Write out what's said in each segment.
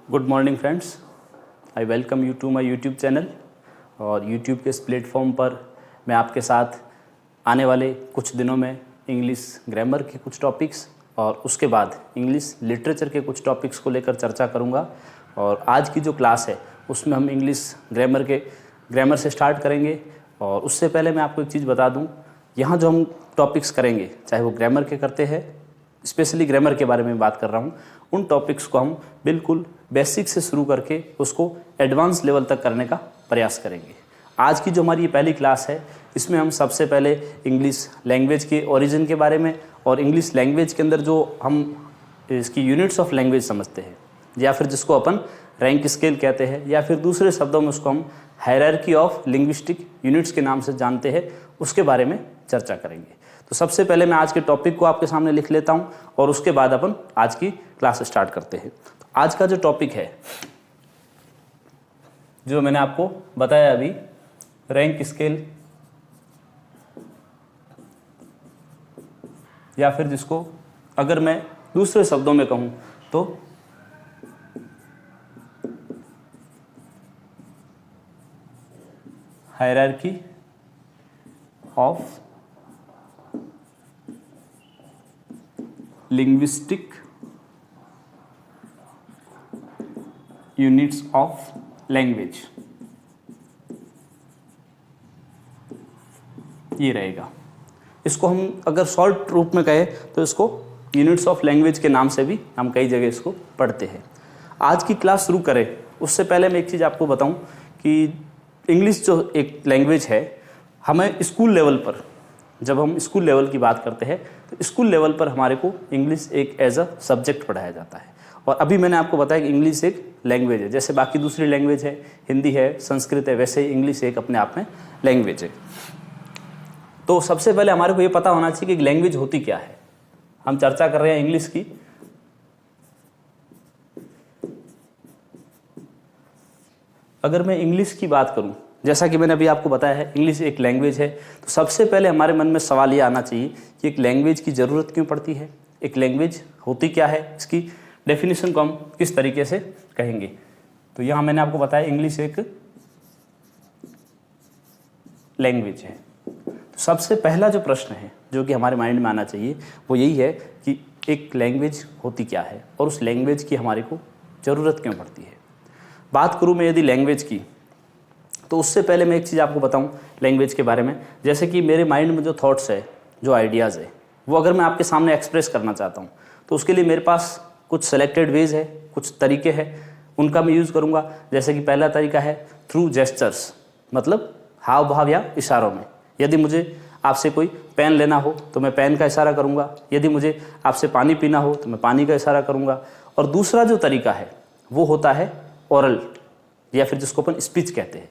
Good morning friends, I welcome you to my YouTube channel. और YouTube के इस platform पर मैं आपके साथ आने वाले कुछ दिनों में इंग्लिश ग्रामर के कुछ टॉपिक्स और उसके बाद इंग्लिश लिटरेचर के कुछ टॉपिक्स को लेकर चर्चा करूंगा। और आज की जो क्लास है उसमें हम इंग्लिश ग्रामर से स्टार्ट करेंगे। और उससे पहले मैं आपको एक चीज़ बता दूं, यहाँ जो हम टॉपिक्स करेंगे चाहे वो ग्रामर के करते हैं, स्पेशली ग्रामर के बारे में बात कर रहा हूँ, उन टॉपिक्स को हम बिल्कुल बेसिक से शुरू करके उसको एडवांस लेवल तक करने का प्रयास करेंगे। आज की जो हमारी ये पहली क्लास है इसमें हम सबसे पहले इंग्लिश लैंग्वेज के ओरिजिन के बारे में और इंग्लिश लैंग्वेज के अंदर जो हम इसकी यूनिट्स ऑफ लैंग्वेज समझते हैं या फिर जिसको अपन रैंक स्केल कहते हैं या फिर दूसरे शब्दों में उसको हम हायरार्की ऑफ लिंग्विस्टिक यूनिट्स के नाम से जानते हैं, उसके बारे में चर्चा करेंगे। तो सबसे पहले मैं आज के टॉपिक को आपके सामने लिख लेता हूं और उसके बाद अपन आज की क्लास स्टार्ट करते हैं। तो आज का जो टॉपिक है जो मैंने आपको बताया अभी, रैंक स्केल या फिर जिसको अगर मैं दूसरे शब्दों में कहूं तो hierarchy of linguistic units of language, ये रहेगा। इसको हम अगर शॉर्ट रूप में कहें तो इसको यूनिट्स ऑफ लैंग्वेज के नाम से भी हम कई जगह इसको पढ़ते हैं। आज की क्लास शुरू करें उससे पहले मैं एक चीज़ आपको बताऊं कि इंग्लिश जो एक लैंग्वेज है, हमें स्कूल लेवल पर, जब हम स्कूल लेवल की बात करते हैं तो स्कूल लेवल पर हमारे को इंग्लिश एक एज अ सब्जेक्ट पढ़ाया जाता है। और अभी मैंने आपको बताया कि इंग्लिश एक लैंग्वेज है, जैसे बाकी दूसरी लैंग्वेज है, हिंदी है, संस्कृत है, वैसे ही इंग्लिश एक अपने आप में लैंग्वेज है। तो सबसे पहले हमारे को ये पता होना चाहिए कि लैंग्वेज होती क्या है। हम चर्चा कर रहे हैं इंग्लिश की। अगर मैं इंग्लिश की बात करूं, जैसा कि मैंने अभी आपको बताया है इंग्लिश एक लैंग्वेज है, तो सबसे पहले हमारे मन में सवाल ये आना चाहिए कि एक लैंग्वेज की ज़रूरत क्यों पड़ती है, एक लैंग्वेज होती क्या है, इसकी डेफिनेशन को हम किस तरीके से कहेंगे। तो यहाँ मैंने आपको बताया इंग्लिश एक लैंग्वेज है। तो सबसे पहला जो प्रश्न है जो कि हमारे माइंड में आना चाहिए वो यही है कि एक लैंग्वेज होती क्या है और उस लैंग्वेज की हमारे को ज़रूरत क्यों पड़ती है। बात करूँ मैं यदि लैंग्वेज की, तो उससे पहले मैं एक चीज़ आपको बताऊं लैंग्वेज के बारे में। जैसे कि मेरे माइंड में जो थॉट्स है, जो आइडियाज़ है, वो अगर मैं आपके सामने एक्सप्रेस करना चाहता हूं तो उसके लिए मेरे पास कुछ सेलेक्टेड वेज है, कुछ तरीके हैं, उनका मैं यूज़ करूंगा। जैसे कि पहला तरीका है थ्रू जेस्चर्स, मतलब हाव भाव या इशारों में। यदि मुझे आपसे कोई पेन लेना हो तो मैं पेन का इशारा करूँगा, यदि मुझे आपसे पानी पीना हो तो मैं पानी का इशारा करूँगा। और दूसरा जो तरीका है वो होता है ओरल, या फिर जिसको अपन स्पीच कहते हैं,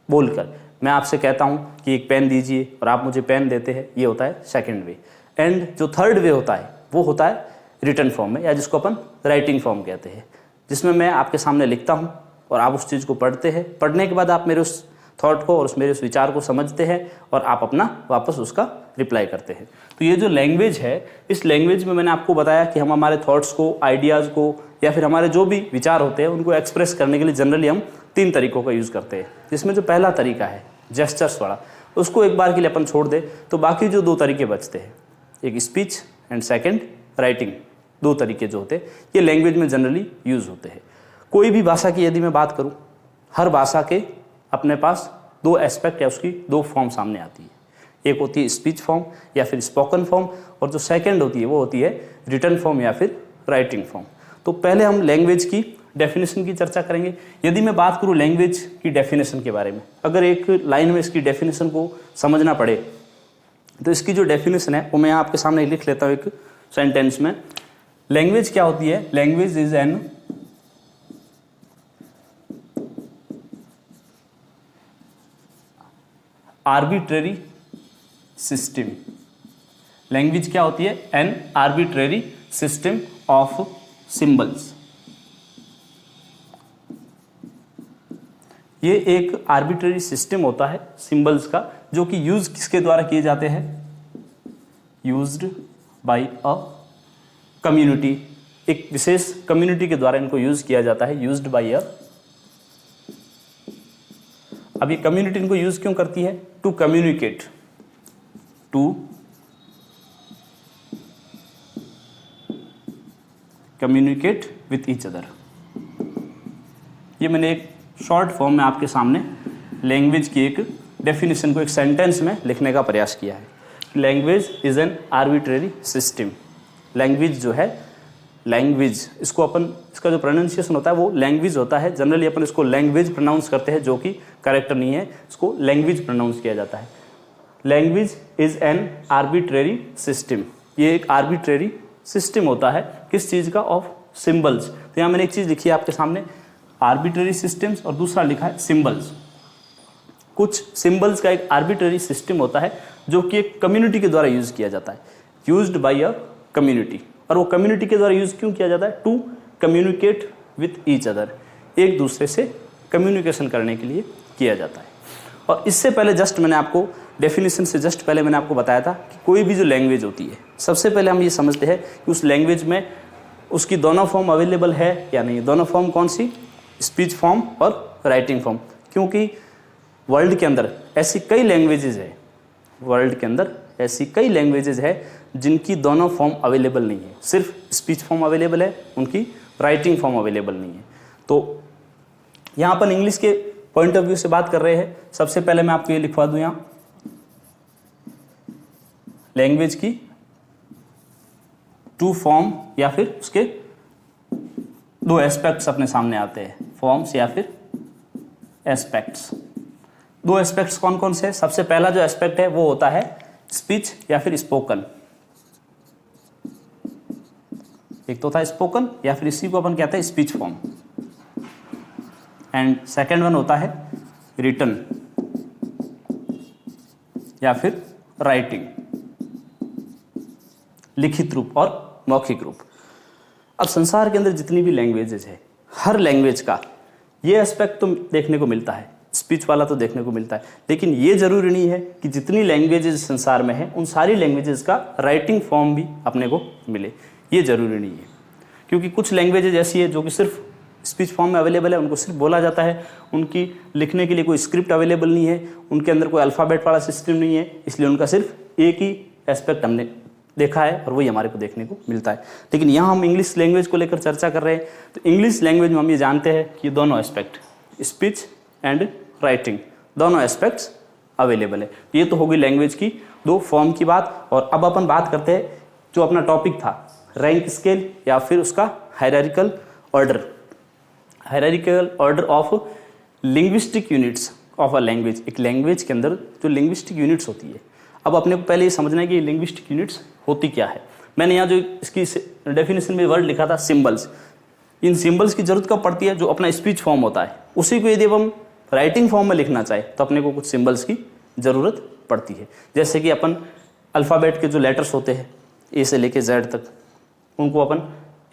बोलकर मैं आपसे कहता हूं कि एक पेन दीजिए और आप मुझे पेन देते हैं, ये होता है सेकंड वे। एंड जो थर्ड वे होता है वो होता है रिटन फॉर्म में, या जिसको अपन राइटिंग फॉर्म कहते हैं, जिसमें मैं आपके सामने लिखता हूं और आप उस चीज़ को पढ़ते हैं। पढ़ने के बाद आप मेरे उस थॉट को और मेरे उस विचार को समझते हैं और आप अपना वापस उसका रिप्लाई करते हैं। तो ये जो लैंग्वेज है, इस लैंग्वेज में मैंने आपको बताया कि हम हमारे थॉट्स को, आइडियाज़ को या फिर हमारे जो भी विचार होते हैं उनको एक्सप्रेस करने के लिए जनरली हम 3 तरीकों का यूज़ करते हैं। जिसमें जो पहला तरीका है जेस्चर्स वाला, उसको एक बार के लिए अपन छोड़ दें तो बाकी जो 2 तरीके बचते हैं, एक स्पीच एंड सेकंड राइटिंग, 2 तरीके जो होते हैं ये लैंग्वेज में जनरली यूज़ होते हैं। कोई भी भाषा की यदि मैं बात करूँ, हर भाषा के अपने पास 2 एस्पेक्ट या उसकी 2 फॉर्म सामने आती है। एक होती है स्पीच फॉर्म या फिर स्पोकन फॉर्म, और जो सेकंड होती है वो होती है रिटन फॉर्म या फिर राइटिंग फॉर्म। तो पहले हम लैंग्वेज की डेफिनेशन की चर्चा करेंगे। यदि मैं बात करूं लैंग्वेज की डेफिनेशन के बारे में, अगर एक लाइन में इसकी डेफिनेशन को समझना पड़े तो इसकी जो डेफिनेशन है वो मैं आपके सामने लिख लेता हूं एक सेंटेंस में। लैंग्वेज क्या होती है? Language is an arbitrary system. Language क्या होती है? An arbitrary system of symbols. ये एक आर्बिट्रेरी सिस्टम होता है सिंबल्स का, जो कि यूज किसके द्वारा किए जाते हैं? यूज्ड बाय अ कम्युनिटी एक विशेष कम्युनिटी के द्वारा इनको यूज किया जाता है, यूज्ड बाय अ। अब ये कम्युनिटी इनको यूज क्यों करती है? To communicate, to communicate with each other. ये मैंने एक शॉर्ट फॉर्म में आपके सामने लैंग्वेज की एक डेफिनेशन को एक सेंटेंस में लिखने का प्रयास किया है। Language is an arbitrary system. Language जो है, लैंग्वेज इसको अपन, इसका जो प्रोनाउंसिएशन होता है वो लैंग्वेज होता है। जनरली अपन इसको लैंग्वेज प्रोनाउंस करते हैं, जो कि करेक्ट नहीं है, इसको लैंग्वेज प्रोनाउंस किया जाता है। Language is an arbitrary system. ये एक आर्बिट्रेरी सिस्टम होता है, किस चीज़ का? Of symbols. तो यहाँ मैंने एक चीज़ लिखी है आपके सामने, आर्बिट्रेरी सिस्टम्स, और दूसरा लिखा है सिंबल्स। कुछ सिंबल्स का एक आर्बिट्रेरी सिस्टम होता है जो कि एक कम्युनिटी के द्वारा यूज किया जाता है, यूज्ड बाय अ कम्युनिटी। और वो कम्युनिटी के द्वारा यूज क्यों किया जाता है? To communicate with each other, एक दूसरे से कम्युनिकेशन करने के लिए किया जाता है। और इससे पहले जस्ट मैंने आपको डेफिनेशन से जस्ट पहले मैंने आपको बताया था कि कोई भी जो लैंग्वेज होती है, सबसे पहले हम ये समझते हैं कि उस लैंग्वेज में उसकी दोनों फॉर्म अवेलेबल है या नहीं। दोनों फॉर्म कौन सी? स्पीच फॉर्म और राइटिंग फॉर्म। क्योंकि वर्ल्ड के अंदर ऐसी कई लैंग्वेजेज है, वर्ल्ड के अंदर ऐसी कई लैंग्वेजेज है जिनकी दोनों फॉर्म अवेलेबल नहीं है। सिर्फ स्पीच फॉर्म अवेलेबल है, उनकी राइटिंग फॉर्म अवेलेबल नहीं है। तो यहाँ अपन इंग्लिश के पॉइंट ऑफ व्यू से बात कर रहे हैं। सबसे पहले मैं आपको ये लिखवा दूं, यहाँ लैंग्वेज की टू फॉर्म या फिर उसके दो एस्पेक्ट्स अपने सामने आते हैं, फॉर्म्स या फिर एस्पेक्ट्स। दो एस्पेक्ट्स कौन कौन से? सबसे पहला जो एस्पेक्ट है वो होता है स्पीच या फिर स्पोकन। एक तो था स्पोकन या फिर इसी को अपन कहते हैं speech form, and second one होता है रिटन या फिर राइटिंग, लिखित रूप और मौखिक रूप। अब संसार के अंदर जितनी भी लैंग्वेजेज है, हर लैंग्वेज का ये एस्पेक्ट तो देखने को मिलता है, स्पीच वाला तो देखने को मिलता है, लेकिन ये जरूरी नहीं है कि जितनी लैंग्वेजेज संसार में है उन सारी लैंग्वेजेज का राइटिंग फॉर्म भी अपने को मिले। ये जरूरी नहीं है, क्योंकि कुछ लैंग्वेजेज ऐसी है जो कि सिर्फ स्पीच फॉर्म में अवेलेबल है, उनको सिर्फ बोला जाता है, उनकी लिखने के लिए कोई स्क्रिप्ट अवेलेबल नहीं है, उनके अंदर कोई अल्फ़ाबेट वाला सिस्टम नहीं है, इसलिए उनका सिर्फ एक ही एस्पेक्ट हमने देखा है और वही हमारे को देखने को मिलता है। लेकिन यहाँ हम इंग्लिश लैंग्वेज को लेकर चर्चा कर रहे हैं, तो इंग्लिश लैंग्वेज में हम ये जानते हैं कि ये दोनों एस्पेक्ट, स्पीच एंड राइटिंग, दोनों एस्पेक्ट्स अवेलेबल है। ये तो होगी लैंग्वेज की दो फॉर्म की बात। और अब अपन बात करते हैं जो अपना टॉपिक था, रैंक स्केल या फिर उसका hierarchical order, hierarchical order of linguistic units of a language. एक लैंग्वेज के अंदर जो लिंग्विस्टिक यूनिट्स होती है, अब अपने को पहले ये समझना है कि लिंग्विस्टिक यूनिट्स होती क्या है। मैंने यहाँ जो इसकी डेफिनेशन में वर्ड लिखा था सिंबल्स, इन सिंबल्स की जरूरत कब पड़ती है? जो अपना स्पीच फॉर्म होता है उसी को यदि हम राइटिंग फॉर्म में लिखना चाहे तो अपने को कुछ सिंबल्स की ज़रूरत पड़ती है। जैसे कि अपन अल्फ़ाबेट के जो लेटर्स होते हैं ए से लेके जेड तक, उनको अपन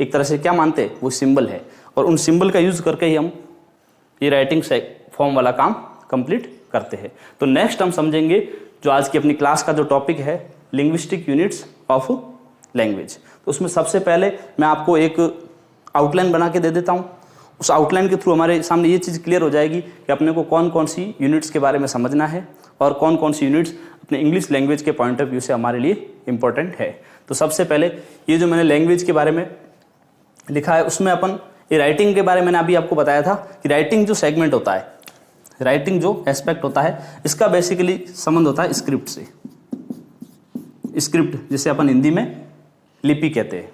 एक तरह से क्या मानते हैं? वो सिंबल है, और उन सिंबल का यूज़ करके ही हम ये राइटिंग फॉर्म वाला काम कंप्लीट करते हैं। तो नेक्स्ट हम समझेंगे जो आज की अपनी क्लास का जो टॉपिक है, लिंग्विस्टिक यूनिट्स ऑफ लैंग्वेज। तो उसमें सबसे पहले मैं आपको एक आउटलाइन बना के दे देता हूँ। उस आउटलाइन के थ्रू हमारे सामने ये चीज़ क्लियर हो जाएगी कि अपने को कौन कौन सी यूनिट्स के बारे में समझना है और कौन कौन सी यूनिट्स अपने इंग्लिश लैंग्वेज के पॉइंट ऑफ व्यू से हमारे लिए इंपॉर्टेंट है। तो सबसे पहले ये जो मैंने लैंग्वेज के बारे में लिखा है, उसमें अपन ये राइटिंग के बारे में मैंने अभी आपको बताया था कि राइटिंग जो सेगमेंट होता है, राइटिंग जो एस्पेक्ट होता है, इसका बेसिकली संबंध होता है स्क्रिप्ट से। स्क्रिप्ट जिसे अपन हिंदी में लिपि कहते हैं,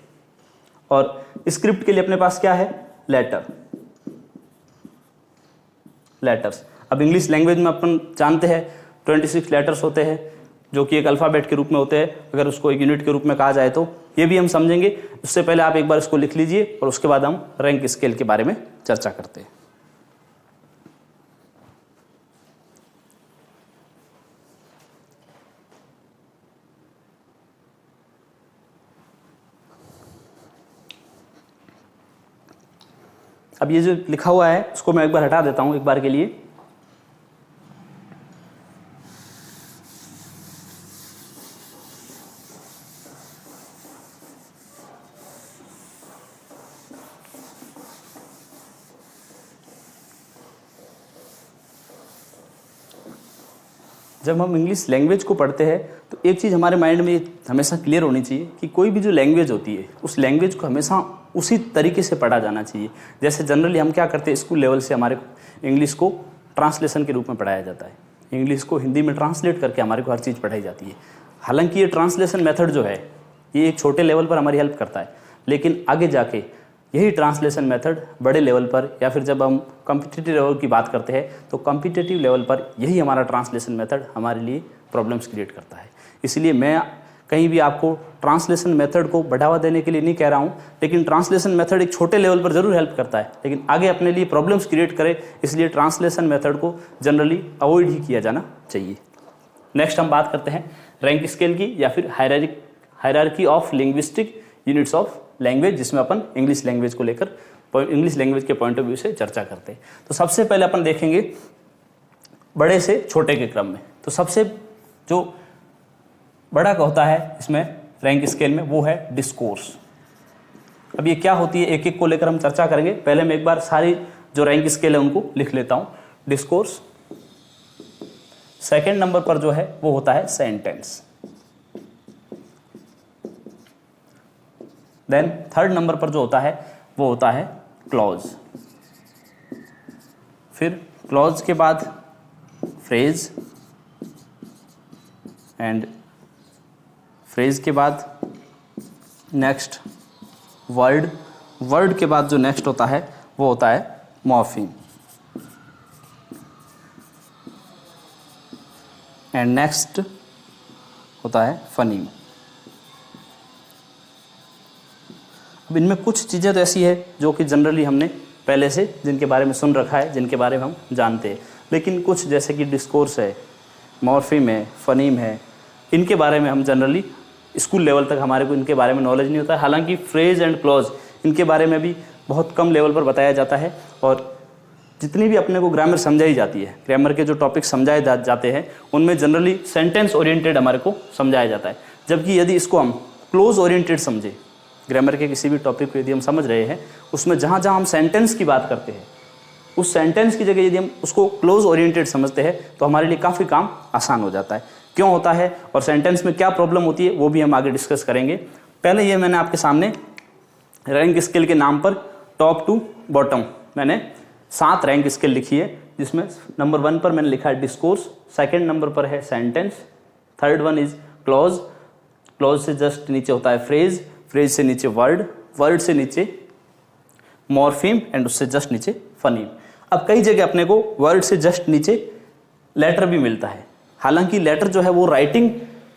और स्क्रिप्ट के लिए अपने पास क्या है? Letter, letters. अब इंग्लिश लैंग्वेज में अपन जानते हैं 26 लेटर्स होते हैं जो कि एक अल्फ़ाबेट के रूप में होते हैं, अगर उसको एक यूनिट के रूप में कहा जाए तो। ये भी हम समझेंगे। उससे पहले आप एक बार इसको लिख लीजिए और उसके बाद हम रैंक स्केल के बारे में चर्चा करते हैं। अब ये जो लिखा हुआ है उसको मैं एक बार हटा देता हूं एक बार के लिए। जब हम इंग्लिश लैंग्वेज को पढ़ते हैं तो एक चीज़ हमारे माइंड में हमेशा क्लियर होनी चाहिए कि कोई भी जो लैंग्वेज होती है उस लैंग्वेज को हमेशा उसी तरीके से पढ़ा जाना चाहिए। जैसे जनरली हम क्या करते हैं, स्कूल लेवल से हमारे इंग्लिश को ट्रांसलेशन के रूप में पढ़ाया जाता है, इंग्लिश को हिंदी में ट्रांसलेट करके हमारे को हर चीज़ पढ़ाई जाती है। हालांकि ये ट्रांसलेशन मेथड जो है ये एक छोटे लेवल पर हमारी हेल्प करता है, लेकिन आगे जाके यही ट्रांसलेशन मेथड बड़े लेवल पर या फिर जब हम कॉम्पिटिटिव लेवल की बात करते हैं तो कॉम्पिटिटिव लेवल पर यही हमारा ट्रांसलेशन मेथड हमारे लिए प्रॉब्लम्स क्रिएट करता है। इसलिए मैं कहीं भी आपको ट्रांसलेशन मेथड को बढ़ावा देने के लिए नहीं कह रहा हूँ, लेकिन ट्रांसलेशन मेथड एक छोटे लेवल पर ज़रूर हेल्प करता है, लेकिन आगे अपने लिए प्रॉब्लम्स क्रिएट करे, इसलिए ट्रांसलेशन मेथड को जनरली अवॉइड ही किया जाना चाहिए। नेक्स्ट हम बात करते हैं रैंक स्केल की या फिर hierarchy of linguistic units of language, जिसमें अपन इंग्लिश लैंग्वेज को लेकर इंग्लिश लैंग्वेज के पॉइंट ऑफ व्यू से चर्चा करते हैं। तो सबसे पहले अपन देखेंगे बड़े से छोटे के क्रम में। तो सबसे जो बड़ा का होता है इसमें रैंक स्केल में वो है डिस्कोर्स। अब ये क्या होती है एक एक को लेकर हम चर्चा करेंगे। पहले मैं एक बार सारी जो रैंक स्केल है उनको लिख लेता हूँ। डिस्कोर्स, सेकेंड नंबर पर जो है वो होता है सेंटेंस, देन थर्ड नंबर पर जो होता है वो होता है क्लॉज, फिर क्लॉज के बाद फ्रेज, एंड फ्रेज के बाद नेक्स्ट वर्ड, वर्ड के बाद जो नेक्स्ट होता है वो होता है मॉर्फीम, एंड नेक्स्ट होता है फनीम। अब इनमें कुछ चीज़ें तो ऐसी है जो कि जनरली हमने पहले से जिनके बारे में सुन रखा है, जिनके बारे में हम जानते हैं, लेकिन कुछ जैसे कि डिस्कोर्स है, मॉर्फीम है, फनीम है, इनके बारे में हम जनरली स्कूल लेवल तक हमारे को इनके बारे में नॉलेज नहीं होता है। हालांकि फ्रेज एंड क्लॉज इनके बारे में भी बहुत कम लेवल पर बताया जाता है, और जितनी भी अपने को ग्रामर समझाई जाती है, ग्रामर के जो टॉपिक समझाए जाते हैं उनमें जनरली सेंटेंस ओरिएंटेड हमारे को समझाया जाता है। जबकि यदि इसको हम क्लोज ओरिएंटेड समझे, ग्रामर के किसी भी टॉपिक को यदि हम समझ रहे हैं उसमें जहाँ जहाँ हम सेंटेंस की बात करते हैं उस सेंटेंस की जगह यदि हम उसको क्लोज ओरिएंटेड समझते हैं तो हमारे लिए काफ़ी काम आसान हो जाता है। क्यों होता है और सेंटेंस में क्या प्रॉब्लम होती है वो भी हम आगे डिस्कस करेंगे। पहले ये मैंने आपके सामने रैंक स्केल के नाम पर टॉप टू बॉटम मैंने 7 रैंक स्केल लिखी है, जिसमें नंबर 1 पर मैंने लिखा है डिस्कोर्स, सेकेंड नंबर पर है sentence, third one is clause, clause से जस्ट नीचे होता है फ्रेज, फ्रेज से नीचे वर्ड, वर्ड से नीचे मॉर्फीम, एंड उससे जस्ट नीचे फनीम। अब कई जगह अपने को वर्ड से जस्ट नीचे लेटर भी मिलता है। हालांकि लेटर जो है वो राइटिंग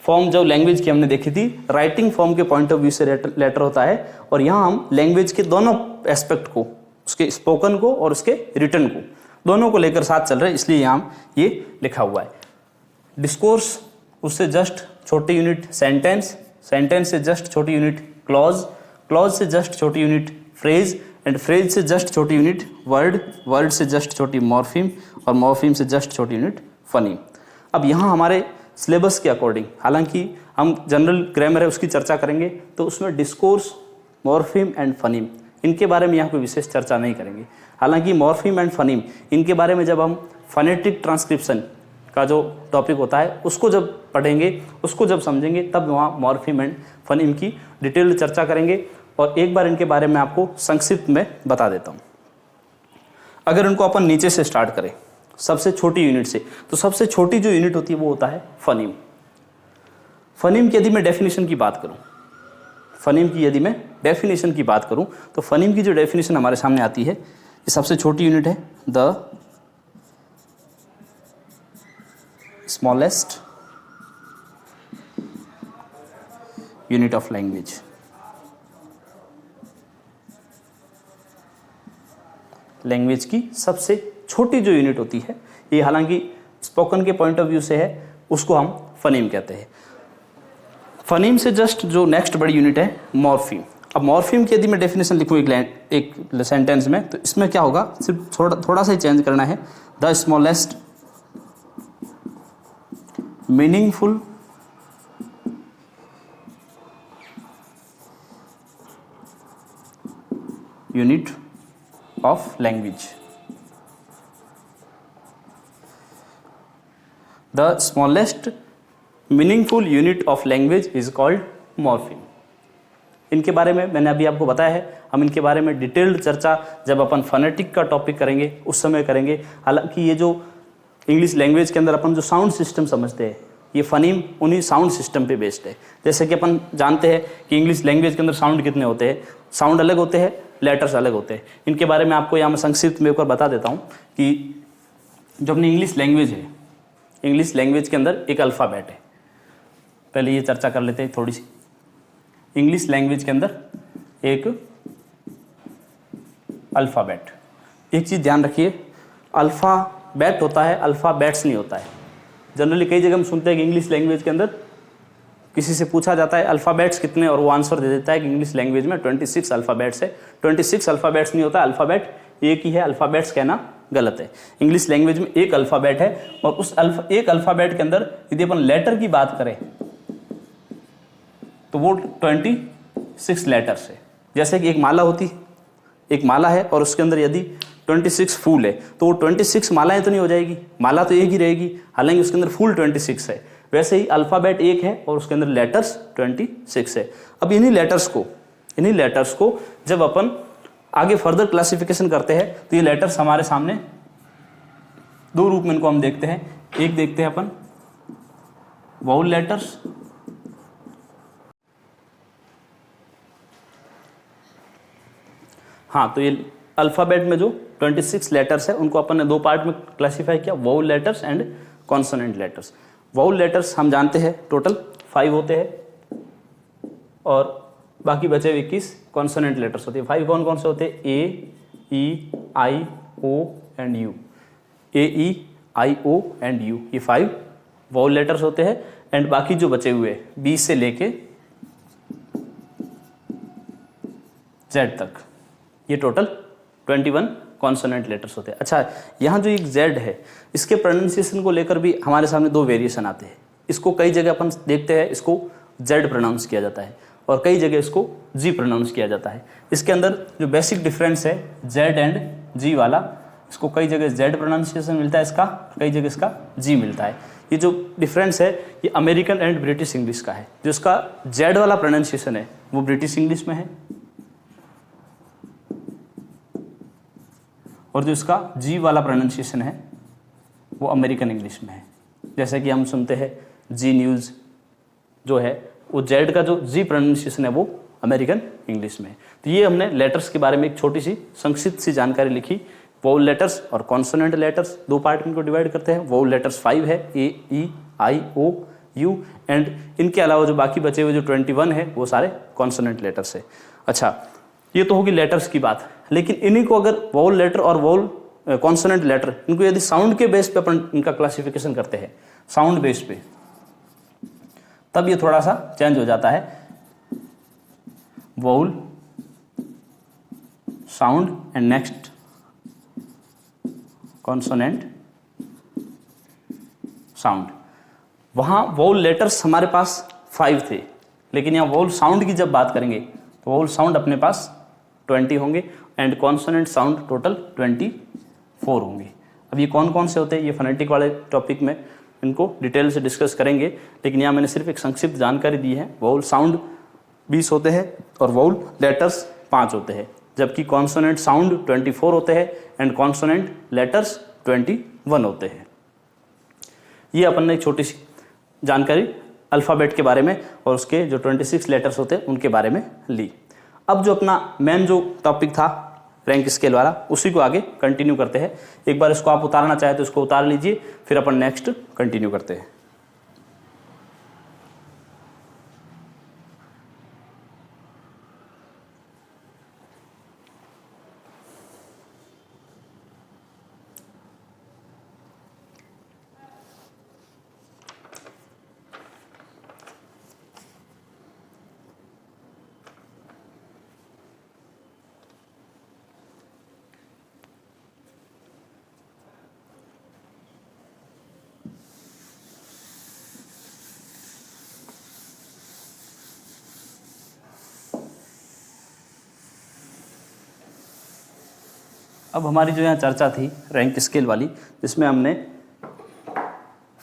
फॉर्म जो लैंग्वेज की हमने देखी थी, राइटिंग फॉर्म के पॉइंट ऑफ व्यू से लेटर होता है, और यहाँ हम लैंग्वेज के दोनों एस्पेक्ट को, उसके स्पोकन को और उसके रिटन को, दोनों को लेकर साथ चल रहे हैं, इसलिए यहाँ ये लिखा हुआ है। डिस्कोर्स, उससे जस्ट छोटी यूनिट सेंटेंस, सेंटेंस से जस्ट छोटी यूनिट क्लॉज, क्लॉज से जस्ट छोटी यूनिट फ्रेज, एंड फ्रेज से जस्ट छोटी यूनिट वर्ड, वर्ड से जस्ट छोटी मॉर्फीम, और मॉर्फीम से जस्ट छोटी यूनिट फनीम। अब यहाँ हमारे सिलेबस के अकॉर्डिंग, हालांकि हम जनरल ग्रामर है उसकी चर्चा करेंगे तो उसमें डिस्कोर्स, मॉर्फीम एंड फनीम इनके बारे में यहाँ कोई विशेष चर्चा नहीं करेंगे। हालांकि मॉर्फीम एंड फनीम इनके बारे में जब हम फनेटिक ट्रांसक्रिप्शन का जो टॉपिक होता है उसको जब पढ़ेंगे, उसको जब समझेंगे, तब वहाँ मॉर्फीम एंड फनीम की डिटेल चर्चा करेंगे। और एक बार इनके बारे में आपको संक्षिप्त में बता देता हूँ। अगर इनको अपन नीचे से स्टार्ट करें, सबसे छोटी यूनिट से, तो सबसे छोटी जो यूनिट होती है वो होता है फनीम। फनीम की यदि मैं डेफिनेशन की बात करूं, फनीम की यदि मैं डेफिनेशन की बात करूं तो फनीम की जो डेफिनेशन हमारे सामने आती है, ये सबसे छोटी यूनिट है, the smallest unit of language. Language की सबसे छोटी जो यूनिट होती है, ये हालांकि स्पोकन के पॉइंट ऑफ व्यू से है, उसको हम फनीम कहते हैं। फनीम से जस्ट जो नेक्स्ट बड़ी यूनिट है मॉर्फीम। अब मॉर्फीम की यदि मैं डेफिनेशन लिखूँ एक सेंटेंस में, तो इसमें क्या होगा, सिर्फ थोड़ा सा ही चेंज करना है, the smallest meaningful unit of language. The smallest meaningful unit of language is called morpheme. इनके बारे में मैंने अभी आपको बताया है, हम इनके बारे में डिटेल्ड चर्चा जब अपन फोनेटिक का टॉपिक करेंगे उस समय करेंगे। हालांकि ये जो इंग्लिश लैंग्वेज के अंदर अपन जो साउंड सिस्टम समझते हैं, ये फनीम उन्हीं साउंड सिस्टम पे बेस्ड है। जैसे कि अपन जानते हैं कि इंग्लिश लैंग्वेज के अंदर साउंड कितने होते हैं, साउंड अलग होते हैं, लेटर्स अलग होते हैं। इनके बारे में आपको यहाँ मैं संक्षिप्त में एक बार बता देता हूँ कि जो अपनी इंग्लिश लैंग्वेज है, इंग्लिश लैंग्वेज के अंदर एक अल्फ़ाबेट है। पहले ये चर्चा कर लेते हैं थोड़ी सी। इंग्लिश लैंग्वेज के अंदर एक अल्फ़ाबेट, एक चीज़ ध्यान रखिए, अल्फ़ाबेट होता है, अल्फ़ाबेट्स नहीं होता है। जनरली कई जगह हम सुनते हैं कि इंग्लिश लैंग्वेज के अंदर किसी से पूछा जाता है अल्फ़ाबेट्स कितने, और वो आंसर दे देता है कि इंग्लिश लैंग्वेज में 26 अल्फ़ाबेट्स है। 26 अल्फ़ाबेट्स नहीं होता, अल्फ़ाबेट एक ही है, अल्फ़ाबेट्स कहना गलत है। इंग्लिश लैंग्वेज में एक अल्फ़ाबेट है, और उस एक अल्फ़ाबेट के अंदर यदि अपन लेटर की बात करें तो वो 26 लेटर्स है। जैसे कि एक माला होती, एक माला है और उसके अंदर यदि 26 फूल है तो वो 26 मालाएं तो नहीं हो जाएगी, माला तो एक ही रहेगी, हालांकि उसके अंदर फूल 26 है। वैसे ही अल्फ़ाबेट एक है और उसके अंदर लेटर्स 26 है। अब इन्हीं लेटर्स को जब अपन आगे फर्दर क्लासिफिकेशन करते हैं तो ये लेटर्स हमारे सामने दो रूप में इनको हम देखते हैं। एक देखते हैं अपन वाउल लेटर्स, हाँ, तो ये अल्फ़ाबेट में जो 26 लेटर्स है उनको अपन ने दो पार्ट में क्लासिफाई किया, vowel letters and consonant letters. Vowel letters हम जानते हैं टोटल 5 होते हैं और बाकी बचे 21 कॉन्सोनेंट लेटर्स होते हैं। 5 कौन कौन से होते हैं? A, E, I, O and U. A, E, I, O and U, ये 5 वाउल लेटर्स होते हैं। एंड बाकी जो बचे हुए 20 से लेके जेड तक, ये टोटल 21 कॉन्सोनेंट लेटर्स होते हैं। अच्छा, यहाँ जो एक जेड है इसके प्रोनाउंसिएशन को लेकर भी हमारे सामने दो वेरिएशन आते हैं। इसको कई जगह अपन देखते हैं इसको जेड प्रोनाउंस किया जाता है और कई जगह इसको जी प्रोनाउंस किया जाता है। इसके अंदर जो बेसिक डिफरेंस है जेड एंड जी वाला, इसको कई जगह जेड प्रोनाउंसिएशन मिलता है इसका, कई जगह इसका जी मिलता है। ये जो डिफरेंस है ये अमेरिकन एंड ब्रिटिश इंग्लिश का है। जो इसका जेड वाला प्रोनाउंसिएशन है वो ब्रिटिश इंग्लिश में है और जो इसका जी वाला प्रोनाउंसिएशन है वो अमेरिकन इंग्लिश में है। जैसे कि हम सुनते हैं जी न्यूज़ जो है वो जेड का जो जी प्रोनाउंसिएशन है वो अमेरिकन इंग्लिश में है। तो ये हमने लेटर्स के बारे में एक छोटी सी संक्षिप्त सी जानकारी लिखी। वाउल लेटर्स और कॉन्सोनेंट लेटर्स दो पार्ट में इनको डिवाइड करते हैं। वाउल लेटर्स 5 है, ए, E, I, O, you and इनके अलावा जो बाकी बचे हुए जो 21 है वो सारे कॉन्सोनेंट लेटर्स है। अच्छा, ये तो होगी लेटर्स की बात, लेकिन इन्हीं को अगर वाउल लेटर और वाउल कॉन्सोनेंट लेटर इनको यदि साउंड के बेस पे अपन इनका क्लासिफिकेशन करते हैं, साउंड बेस पे, तब ये थोड़ा सा चेंज हो जाता है। Vowel sound and next consonant sound. वहां वाउल लेटर्स हमारे पास 5 थे, लेकिन यहाँ वाउल साउंड की जब बात करेंगे तो वाउल साउंड अपने पास 20 होंगे एंड कॉन्सोनेंट साउंड टोटल 24 होंगे। अब ये कौन कौन से होते हैं ये फोनेटिक वाले टॉपिक में इनको डिटेल से डिस्कस करेंगे, लेकिन यहाँ मैंने सिर्फ एक संक्षिप्त जानकारी दी है। वाउल साउंड 20 होते हैं और वाउल लेटर्स 5 होते हैं, जबकि कॉन्सोनेंट साउंड 24 होते हैं एंड कॉन्सोनेंट लेटर्स 21 होते हैं। ये अपन ने एक छोटी सी जानकारी अल्फ़ाबेट के बारे में और उसके जो 26 लेटर्स होते हैं उनके बारे में ली। अब जो अपना मेन जो टॉपिक था रैंक स्केल वाला, उसी को आगे कंटिन्यू करते हैं। एक बार इसको आप उतारना चाहे तो इसको उतार लीजिए, फिर अपन नेक्स्ट कंटिन्यू करते हैं। अब हमारी जो यहाँ चर्चा थी रैंक स्केल वाली, जिसमें हमने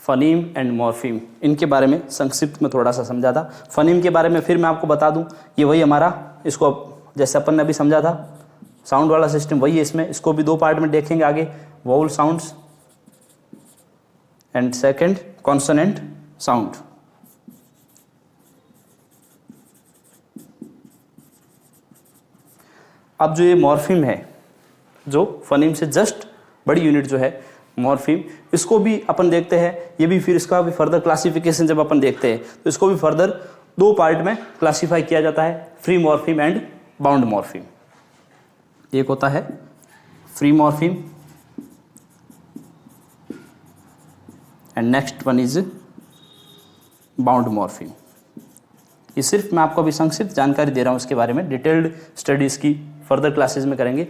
फनीम एंड मॉर्फीम, इनके बारे में संक्षिप्त में थोड़ा सा समझा था। फनीम के बारे में फिर मैं आपको बता दूं, ये वही हमारा, इसको जैसे अपन ने अभी समझा था साउंड वाला सिस्टम वही है इसमें, इसको भी दो पार्ट में देखेंगे आगे, vowel sounds and second consonant sound. अब जो ये मॉर्फीम है, जो फनीम से जस्ट बड़ी यूनिट जो है मॉर्फीम, इसको भी अपन देखते हैं, ये भी फिर इसका भी फर्दर क्लासिफिकेशन जब अपन देखते हैं तो इसको भी फर्दर दो पार्ट में क्लासिफाई किया जाता है, free morpheme and bound morpheme. एक होता है free morpheme and next one is bound morpheme. ये सिर्फ मैं आपको अभी संक्षिप्त जानकारी दे रहा हूँ इसके बारे में, डिटेल्ड स्टडीज की फर्दर क्लासेस में करेंगे।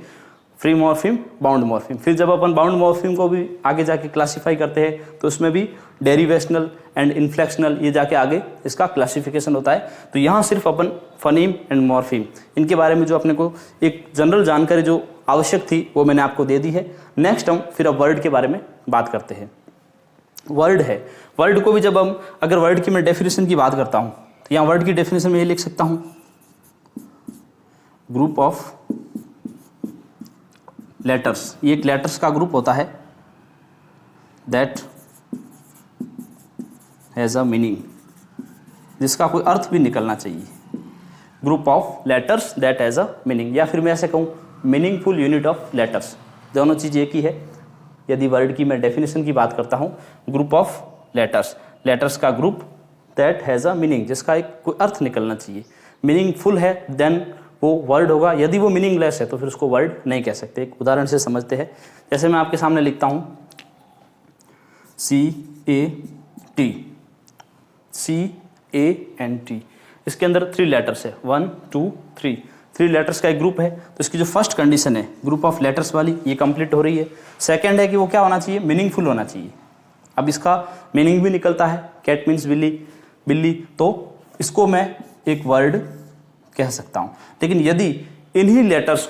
Free morpheme, bound morpheme. फिर जब अपन बाउंड मॉर्फीम को भी आगे जाके क्लासिफाई करते हैं तो उसमें भी डेरिवेशनल एंड इन्फ्लेक्शनल, ये जाके आगे इसका क्लासिफिकेशन होता है। तो यहाँ सिर्फ अपन फनीम एंड मॉर्फीम, इनके बारे में जो अपने को एक जनरल जानकारी जो आवश्यक थी वो मैंने आपको दे दी है। नेक्स्ट हम फिर अब वर्ड के बारे में बात करते हैं। वर्ड है, वर्ड को भी जब हम, अगर वर्ड की मैं डेफिनेशन की बात करता हूँ तो यहाँ वर्ड की डेफिनेशन में ये लिख सकता हूँ, ग्रुप ऑफ लेटर्स, ये एक लेटर्स का ग्रुप होता है दैट हैज़ अ मीनिंग, जिसका कोई अर्थ भी निकलना चाहिए। Group of letters that has a meaning, या फिर मैं ऐसे कहूँ मीनिंगफुल यूनिट ऑफ लेटर्स, दोनों चीज़ एक ही है। यदि वर्ड की मैं डेफिनेशन की बात करता हूँ, ग्रुप ऑफ लेटर्स, लेटर्स का group that has a meaning, जिसका एक कोई अर्थ निकलना चाहिए। मीनिंगफुल है देन वो वर्ड होगा, यदि वो मीनिंगलेस है तो फिर उसको वर्ड नहीं कह सकते। एक उदाहरण से समझते हैं, जैसे मैं आपके सामने लिखता हूँ CAT, CANT, इसके अंदर 3 लेटर्स है, 1 2 3, 3 लेटर्स का एक ग्रुप है। तो इसकी जो फर्स्ट कंडीशन है ग्रुप ऑफ लेटर्स वाली, ये कंप्लीट हो रही है। सेकंड है कि वो क्या होना चाहिए, मीनिंगफुल होना चाहिए। अब इसका मीनिंग भी निकलता है, कैट मीन्स बिल्ली, बिल्ली, तो इसको मैं एक वर्ड कह सकता हूं। लेकिन यदि इन्हीं लेटर्स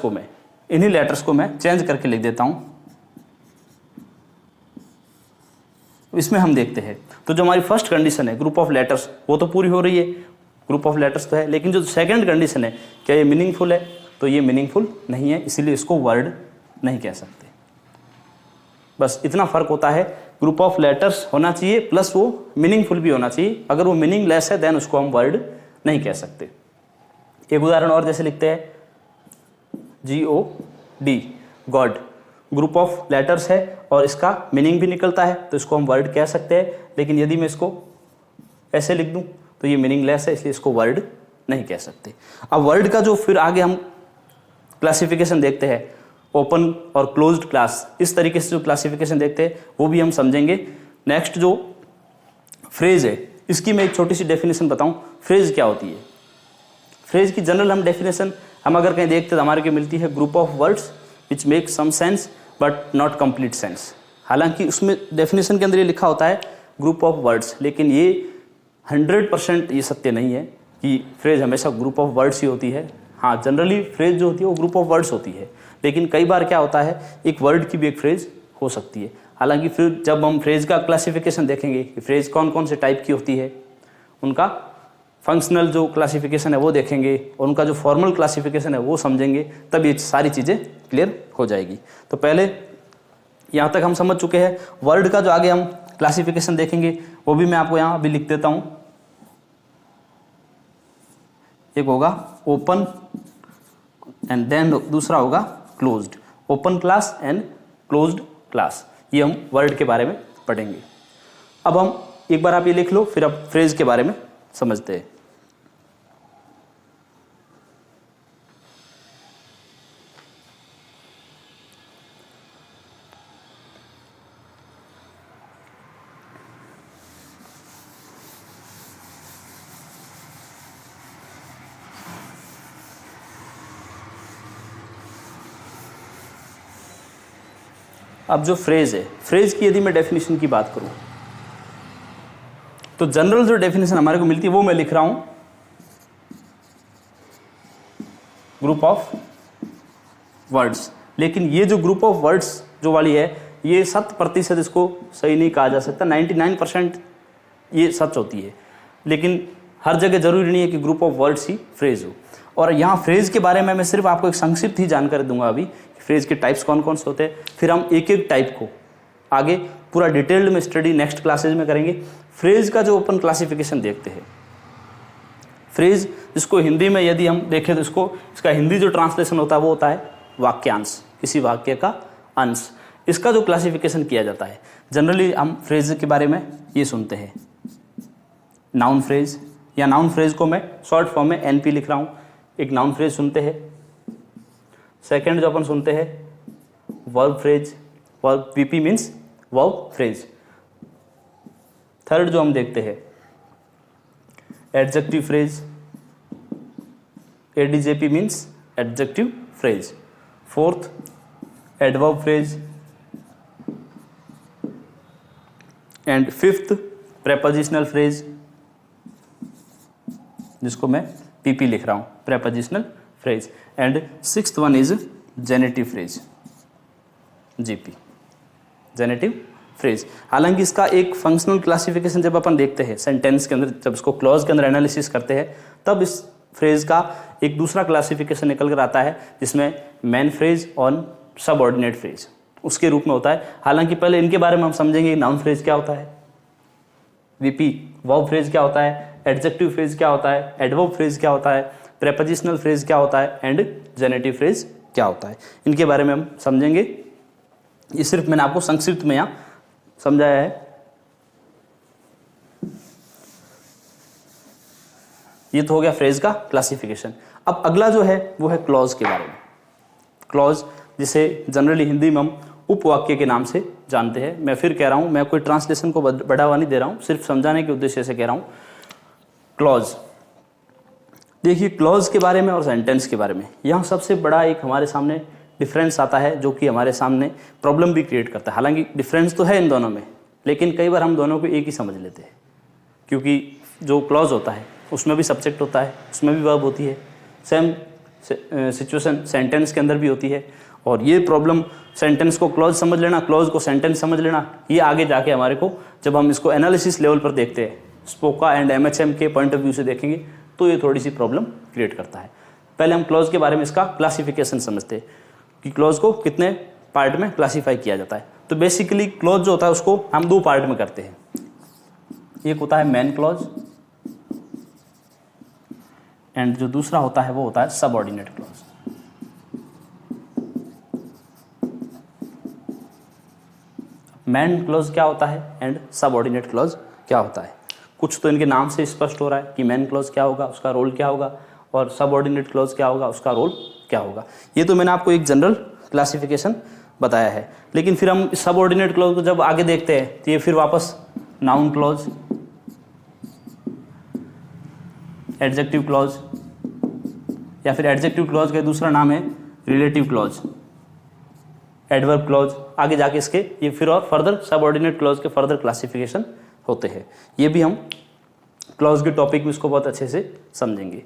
को मैं चेंज करके लिख देता हूं, इसमें हम देखते हैं तो जो हमारी फर्स्ट कंडीशन है ग्रुप ऑफ लेटर्स, वो तो पूरी हो रही है, ग्रुप ऑफ लेटर्स तो है, लेकिन जो सेकंड कंडीशन है क्या ये मीनिंगफुल है, तो ये मीनिंगफुल नहीं है, इसीलिए इसको वर्ड नहीं कह सकते। बस इतना फर्क होता है, ग्रुप ऑफ लेटर्स होना चाहिए प्लस वो मीनिंगफुल भी होना चाहिए। अगर वो मीनिंगलेस है देन उसको हम वर्ड नहीं कह सकते। एक उदाहरण और जैसे लिखते हैं GOD, God, group of letters है और इसका मीनिंग भी निकलता है तो इसको हम वर्ड कह सकते हैं। लेकिन यदि मैं इसको ऐसे लिख दूं तो ये मीनिंगलेस है, इसलिए इसको वर्ड नहीं कह सकते। अब वर्ड का जो फिर आगे हम क्लासिफिकेशन देखते हैं, ओपन और क्लोज्ड क्लास, इस तरीके से जो क्लासिफिकेशन देखते हैं वो भी हम समझेंगे। नेक्स्ट जो फ्रेज है, इसकी मैं एक छोटी सी डेफिनेशन बताऊं, फ्रेज क्या होती है। फ्रेज की जनरल हम डेफिनेशन हम अगर कहीं देखते तो हमारे को मिलती है, group of words which make some sense but not complete sense. हालांकि उसमें डेफिनेशन के अंदर ये लिखा होता है ग्रुप ऑफ वर्ड्स, लेकिन ये 100% ये सत्य नहीं है कि फ्रेज हमेशा ग्रुप ऑफ वर्ड्स ही होती है। हाँ, जनरली फ्रेज जो होती है वो ग्रुप ऑफ वर्ड्स होती है, लेकिन कई बार क्या होता है एक वर्ड की भी एक फ्रेज हो सकती है। हालांकि फिर जब हम फ्रेज का क्लासिफिकेशन देखेंगे कि फ्रेज कौन कौन से टाइप की होती है, उनका फंक्शनल जो क्लासिफिकेशन है वो देखेंगे और उनका जो फॉर्मल क्लासिफिकेशन है वो समझेंगे, तब ये सारी चीज़ें क्लियर हो जाएगी। तो पहले यहाँ तक हम समझ चुके हैं। वर्ड का जो आगे हम क्लासिफिकेशन देखेंगे वो भी मैं आपको यहाँ अभी लिख देता हूँ। एक होगा ओपन एंड देन दूसरा होगा closed, open class and closed class, ये हम वर्ड के बारे में पढ़ेंगे। अब हम एक बार आप ये लिख लो, फिर अब फ्रेज के बारे में समझते हैं। अब जो फ्रेज है, फ्रेज की यदि मैं डेफिनेशन की बात करूं तो जनरल जो डेफिनेशन हमारे को मिलती है वो मैं लिख रहा हूं, ग्रुप ऑफ वर्ड्स। लेकिन ये जो ग्रुप ऑफ वर्ड्स जो वाली है, ये 100% इसको सही नहीं कहा जा सकता, 99% ये सच होती है, लेकिन हर जगह जरूरी नहीं है कि group of words he phrase हो। और यहाँ फ्रेज के बारे में मैं सिर्फ आपको एक संक्षिप्त ही जानकारी दूंगा अभी, फ्रेज के टाइप्स कौन कौन से होते हैं, फिर हम एक एक टाइप को आगे पूरा डिटेल्ड में स्टडी नेक्स्ट क्लासेज में करेंगे। फ्रेज का जो ओपन क्लासिफिकेशन देखते हैं, फ्रेज जिसको हिंदी में यदि हम देखें तो इसका हिंदी जो ट्रांसलेशन होता है वो होता है वाक्यांश, किसी वाक्य का अंश। इसका जो क्लासिफिकेशन किया जाता है, जनरली हम फ्रेज के बारे में ये सुनते हैं नाउन फ्रेज, या नाउन फ्रेज को मैं शॉर्ट फॉर्म में एनपी लिख रहा हूँ। एक नाउन फ्रेज सुनते हैं। सेकंड जो अपन सुनते हैं verb phrase, verb VP means verb phrase. Third जो हम देखते हैं adjective phrase, ADJP means adjective phrase. Fourth adverb phrase and fifth prepositional phrase, जिसको मैं पीपी लिख रहा हूं, prepositional phrase. And sixth one is genitive phrase, GP, genitive phrase. हालांकि इसका एक फंक्शनल क्लासिफिकेशन जब अपन देखते हैं सेंटेंस के अंदर, जब इसको क्लॉज के अंदर एनालिसिस करते हैं, तब इस फ्रेज का एक दूसरा क्लासिफिकेशन निकल कर आता है, जिसमें मेन फ्रेज और सबऑर्डिनेट फ्रेज उसके रूप में होता है। हालांकि पहले इनके बारे में हम समझेंगे, नाउन फ्रेज क्या होता है, वीपी वर्ब फ्रेज क्या होता है, एडजेक्टिव फ्रेज क्या होता है, एडवर्ब फ्रेज क्या होता है, प्रेपोजिशनल फ्रेज क्या होता है एंड जेनेटिव फ्रेज क्या होता है, इनके बारे में हम समझेंगे। ये सिर्फ मैंने आपको संक्षिप्त में यहाँ समझाया है। ये तो हो गया फ्रेज का क्लासिफिकेशन। अब अगला जो है वो है क्लॉज के बारे में। क्लॉज जिसे जनरली हिंदी में हम उपवाक्य के नाम से जानते हैं। मैं फिर कह रहा हूं, मैं कोई ट्रांसलेशन को बढ़ावा नहीं दे रहा हूं, सिर्फ समझाने के उद्देश्य से कह रहा हूं। क्लॉज, देखिए क्लॉज के बारे में और सेंटेंस के बारे में यहाँ सबसे बड़ा एक हमारे सामने डिफरेंस आता है, जो कि हमारे सामने प्रॉब्लम भी क्रिएट करता है। हालांकि डिफरेंस तो है इन दोनों में, लेकिन कई बार हम दोनों को एक ही समझ लेते हैं, क्योंकि जो क्लॉज होता है उसमें भी सब्जेक्ट होता है, उसमें भी वर्ब होती है, सेम सिचुएशन सेंटेंस के अंदर भी होती है। और ये प्रॉब्लम सेंटेंस को क्लॉज समझ लेना, क्लॉज को सेंटेंस समझ लेना, ये आगे जाके हमारे को जब हम इसको एनालिसिस लेवल पर देखते हैं, स्पोका एंड एमएचएम के पॉइंट ऑफ व्यू से देखेंगे, तो ये थोड़ी सी प्रॉब्लम क्रिएट करता है। पहले हम क्लॉज के बारे में इसका क्लासिफिकेशन समझते हैं कि क्लॉज को कितने पार्ट में क्लासीफाई किया जाता है। तो बेसिकली क्लॉज जो होता है उसको हम दो पार्ट में करते हैं। एक होता है मेन क्लॉज एंड जो दूसरा होता है वो होता है सबऑर्डिनेट क्लॉज। मेन क्लॉज क्या होता है एंड सबऑर्डिनेट क्लॉज क्या होता है, कुछ तो इनके नाम से स्पष्ट हो रहा है कि मेन क्लॉज क्या होगा, उसका रोल क्या होगा, और सबऑर्डिनेट क्लॉज क्या होगा, उसका रोल क्या होगा। ये तो मैंने आपको एक जनरल क्लासिफिकेशन बताया है। लेकिन फिर हम सबऑर्डिनेट क्लॉज को जब आगे देखते हैं तो ये फिर वापस नाउन क्लॉज, एडजेक्टिव क्लॉज, या फिर एडजेक्टिव क्लॉज का दूसरा नाम है रिलेटिव क्लॉज, एडवर्ब क्लॉज, आगे जाके इसके ये फिर और फर्दर सबऑर्डिनेट क्लॉज के फर्दर क्लासिफिकेशन होते हैं। ये भी हम क्लॉज के टॉपिक में इसको बहुत अच्छे से समझेंगे।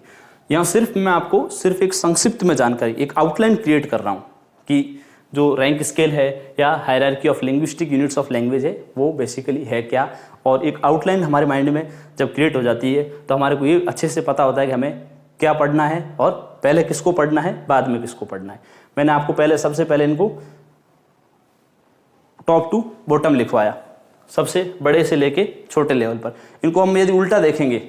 यहाँ सिर्फ मैं आपको सिर्फ एक संक्षिप्त में जानकारी, एक आउटलाइन क्रिएट कर रहा हूँ कि जो रैंक स्केल है या hierarchy of linguistic units of language है वो बेसिकली है क्या, और एक आउटलाइन हमारे माइंड में जब क्रिएट हो जाती है तो हमारे को ये अच्छे से पता होता है कि हमें क्या पढ़ना है और पहले किसको पढ़ना है, बाद में किसको पढ़ना है। मैंने आपको पहले सबसे पहले इनको टॉप टू बॉटम लिखवाया, सबसे बड़े से लेके छोटे लेवल पर। इनको हम यदि उल्टा देखेंगे,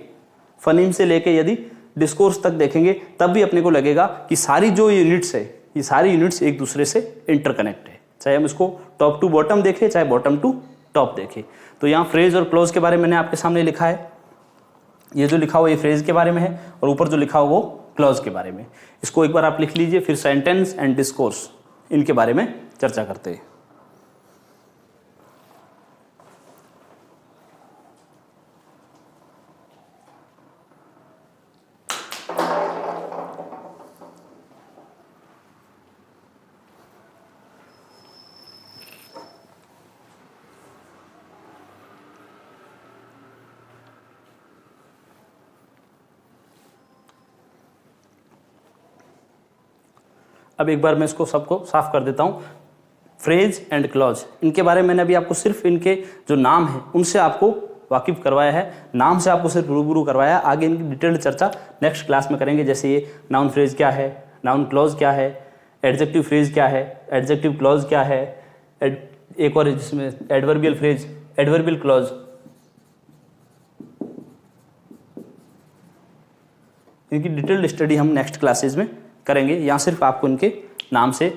फनीम से लेके यदि डिस्कोर्स तक देखेंगे, तब भी अपने को लगेगा कि सारी जो यूनिट्स है, ये सारी यूनिट्स एक दूसरे से इंटरकनेक्ट है, चाहे हम इसको टॉप टू बॉटम देखें चाहे बॉटम टू टॉप देखें। तो यहाँ फ्रेज और क्लॉज के बारे में मैंने आपके सामने लिखा है। ये जो लिखा हुआ ये फ्रेज के बारे में है और ऊपर जो लिखा हुआ वो क्लॉज के बारे में। इसको एक बार आप लिख लीजिए, फिर सेंटेंस एंड डिस्कोर्स इनके बारे में चर्चा करते हैं। अब एक बार मैं इसको सबको साफ कर देता हूँ। फ्रेज एंड क्लॉज, इनके बारे में मैंने अभी आपको सिर्फ इनके जो नाम है उनसे आपको वाकिफ करवाया है, नाम से आपको सिर्फ रूबरू करवाया। आगे इनकी डिटेल्ड चर्चा नेक्स्ट क्लास में करेंगे, जैसे ये नाउन फ्रेज क्या है, नाउन क्लॉज क्या है, एडजेक्टिव फ्रेज क्या है, एडजेक्टिव क्लॉज क्या है, एक और जिसमें एडवर्बियल फ्रेज, एडवर्बियल क्लॉज। इनकी डिटेल्ड स्टडी हम नेक्स्ट क्लासेस में करेंगे, यहाँ सिर्फ आपको इनके नाम से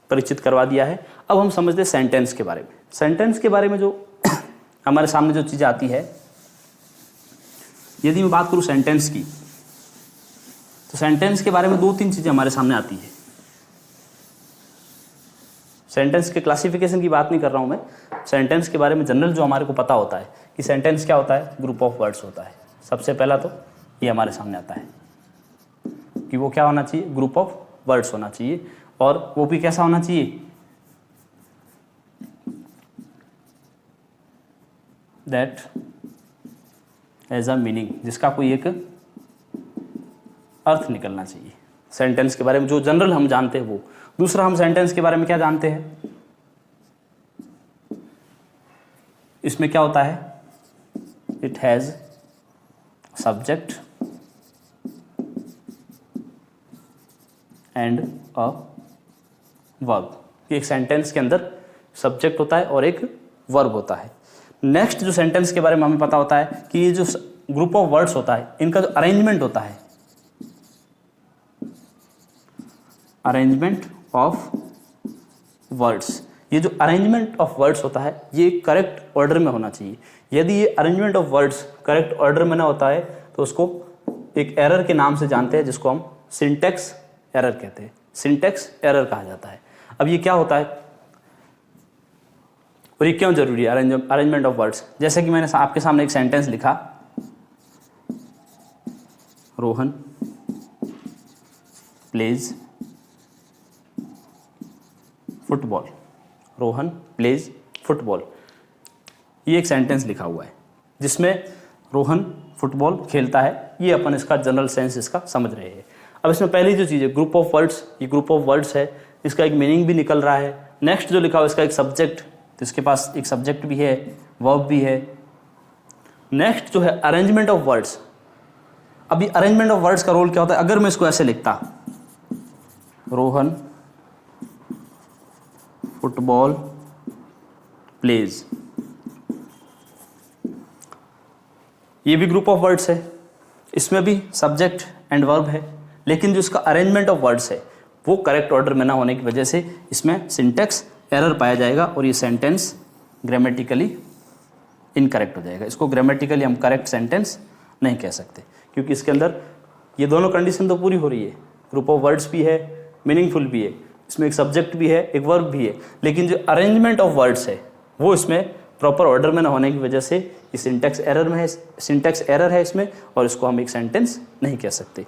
परिचित करवा दिया है। अब हम समझते हैं सेंटेंस के बारे में। सेंटेंस के बारे में जो हमारे सामने जो चीज़ आती है, यदि मैं बात करूँ सेंटेंस की, तो सेंटेंस के बारे में 2-3 चीज़ें हमारे सामने आती है। सेंटेंस के क्लासिफिकेशन की बात नहीं कर रहा हूँ मैं, सेंटेंस के बारे में जनरल जो हमारे को पता होता है कि सेंटेंस क्या होता है, ग्रुप ऑफ वर्ड्स होता है। सबसे पहला तो ये हमारे सामने आता है कि वो क्या होना चाहिए, ग्रुप ऑफ वर्ड्स होना चाहिए, और वो भी कैसा होना चाहिए, दैट एज अ मीनिंग, जिसका कोई एक अर्थ निकलना चाहिए। सेंटेंस के बारे में जो जनरल हम जानते हैं वो। दूसरा, हम सेंटेंस के बारे में क्या जानते हैं, इसमें क्या होता है, it has subject and a verb. एक सेंटेंस के अंदर सब्जेक्ट होता है और एक वर्ब होता है। नेक्स्ट जो सेंटेंस के बारे में हमें पता होता है कि ये जो ग्रुप ऑफ वर्ड्स होता है, इनका जो अरेंजमेंट होता है, अरेंजमेंट ऑफ वर्ड्स, ये जो अरेंजमेंट ऑफ वर्ड्स होता है ये करेक्ट ऑर्डर में होना चाहिए। यदि ये arrangement of words correct order में ना होता है तो उसको एक एरर के नाम से जानते हैं, जिसको हम सिंटैक्स एरर कहते हैं। सिंटैक्स एरर कहा जाता है। अब ये क्या होता है और ये क्यों जरूरी है, अरेंजमेंट ऑफ वर्ड्स। जैसे कि मैंने आपके सामने एक सेंटेंस लिखा, Rohan plays football, Rohan plays football, ये एक सेंटेंस लिखा हुआ है जिसमें रोहन फुटबॉल खेलता है। ये अपन इसका जनरल सेंस इसका समझ रहे हैं। अब इसमें पहली जो चीज़ है ग्रुप ऑफ वर्ड्स, ये ग्रुप ऑफ वर्ड्स है, इसका एक मीनिंग भी निकल रहा है। नेक्स्ट जो लिखा हुआ है इसका एक सब्जेक्ट, तो इसके पास एक सब्जेक्ट भी है, वर्ब भी है। नेक्स्ट जो है अरेंजमेंट ऑफ वर्ड्स। अभी अरेंजमेंट ऑफ वर्ड्स का रोल क्या होता है, अगर मैं इसको ऐसे लिखता, रोहन फुटबॉल प्लेज, ये भी ग्रुप ऑफ वर्ड्स है, इसमें भी सब्जेक्ट एंड वर्ब है, लेकिन जो इसका अरेंजमेंट ऑफ वर्ड्स है वो करेक्ट ऑर्डर में ना होने की वजह से इसमें सिंटैक्स एरर पाया जाएगा और ये सेंटेंस ग्रामेटिकली इनकरेक्ट हो जाएगा। इसको ग्रामेटिकली हम करेक्ट सेंटेंस नहीं कह सकते, क्योंकि इसके अंदर ये दोनों कंडीशन तो पूरी हो रही है, ग्रुप ऑफ वर्ड्स भी है, मीनिंगफुल भी है, इसमें एक सब्जेक्ट भी है, एक वर्ब भी है, लेकिन जो अरेंजमेंट ऑफ वर्ड्स है वो इसमें प्रॉपर ऑर्डर में ना होने की वजह से ये सिंटैक्स एरर में है, सिंटैक्स एरर है इसमें, और इसको हम एक सेंटेंस नहीं कह सकते।